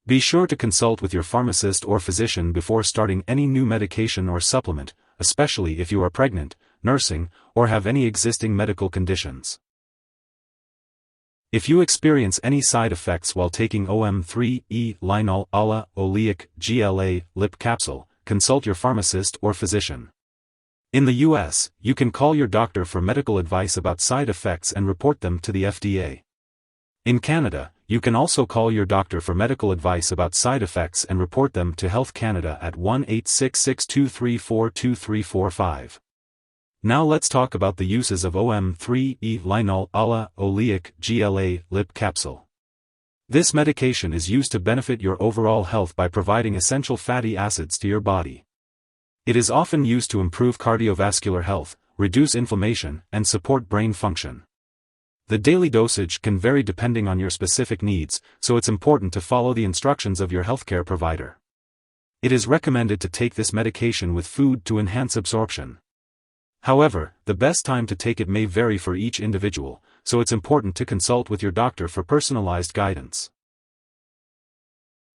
Be sure to consult with your pharmacist or physician before starting any new medication or supplement, especially if you are pregnant, nursing, or have any existing medical conditions. If you experience any side effects while taking OM3E linol ala oleic GLA lip capsule, consult your pharmacist or physician. In the US, you can call your doctor for medical advice about side effects and report them to the FDA. In Canada, you can also call your doctor for medical advice about side effects and report them to Health Canada at 1-866-234-2345. Now let's talk about the uses of OM3E linol ala oleic GLA lip capsule. This medication is used to benefit your overall health by providing essential fatty acids to your body. It is often used to improve cardiovascular health, reduce inflammation, and support brain function. The daily dosage can vary depending on your specific needs, so it's important to follow the instructions of your healthcare provider. It is recommended to take this medication with food to enhance absorption. However, the best time to take it may vary for each individual, so it's important to consult with your doctor for personalized guidance.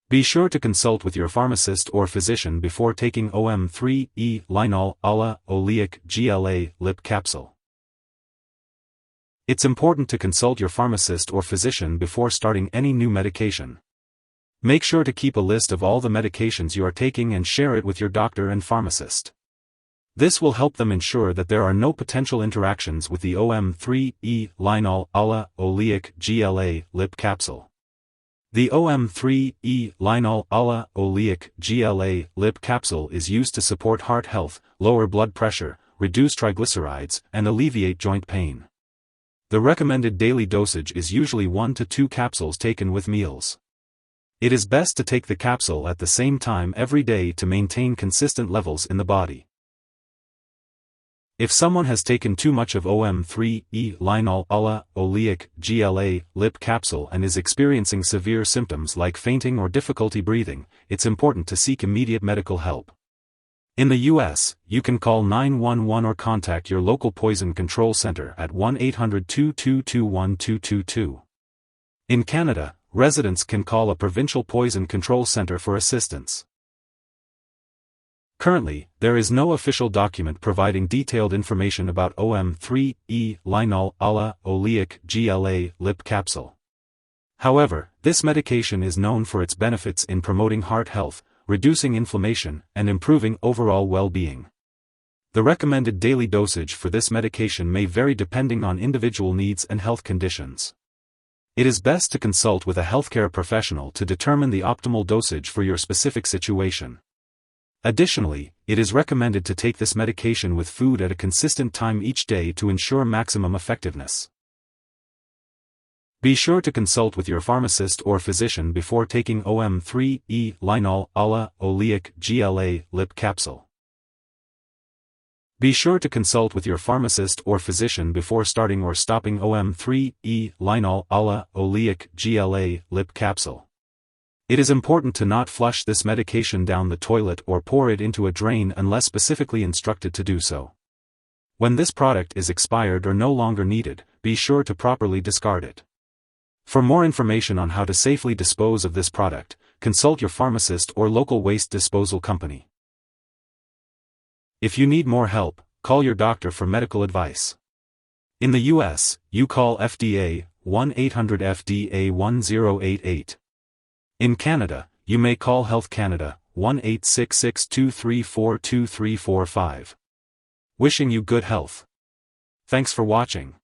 Be sure to consult with your pharmacist or physician before taking OM3E linol ala oleic GLA lip capsule. It's important to consult your pharmacist or physician before starting any new medication. Make sure to keep a list of all the medications you are taking and share it with your doctor and pharmacist. This will help them ensure that there are no potential interactions with the OM3E linol ala oleic GLA lip capsule. The OM3E linol ala oleic GLA lip capsule is used to support heart health, lower blood pressure, reduce triglycerides, and alleviate joint pain. The recommended daily dosage is usually 1 to 2 capsules taken with meals. It is best to take the capsule at the same time every day to maintain consistent levels in the body. If someone has taken too much of OM3E linol ala oleic GLA lip capsule and is experiencing severe symptoms like fainting or difficulty breathing, it's important to seek immediate medical help. In the US, you can call 911 or contact your local poison control center at 1-800-222-1222. In Canada, residents can call a provincial poison control center for assistance. Currently, there is no official document providing detailed information about OM3E linol ala oleic GLA lip capsule. However, this medication is known for its benefits in promoting heart health, reducing inflammation, and improving overall well-being. The recommended daily dosage for this medication may vary depending on individual needs and health conditions. It is best to consult with a healthcare professional to determine the optimal dosage for your specific situation. Additionally, it is recommended to take this medication with food at a consistent time each day to ensure maximum effectiveness. Be sure to consult with your pharmacist or physician before taking OM3E linol ala oleic GLA lip capsule. Be sure to consult with your pharmacist or physician before starting or stopping OM3E linol ala oleic GLA lip capsule. It is important to not flush this medication down the toilet or pour it into a drain unless specifically instructed to do so. When this product is expired or no longer needed, be sure to properly discard it. For more information on how to safely dispose of this product, consult your pharmacist or local waste disposal company. If you need more help, call your doctor for medical advice. In the US, you call FDA 1-800-FDA-1088. In Canada, you may call Health Canada 1-866-234-2345. Wishing you good health. Thanks for watching.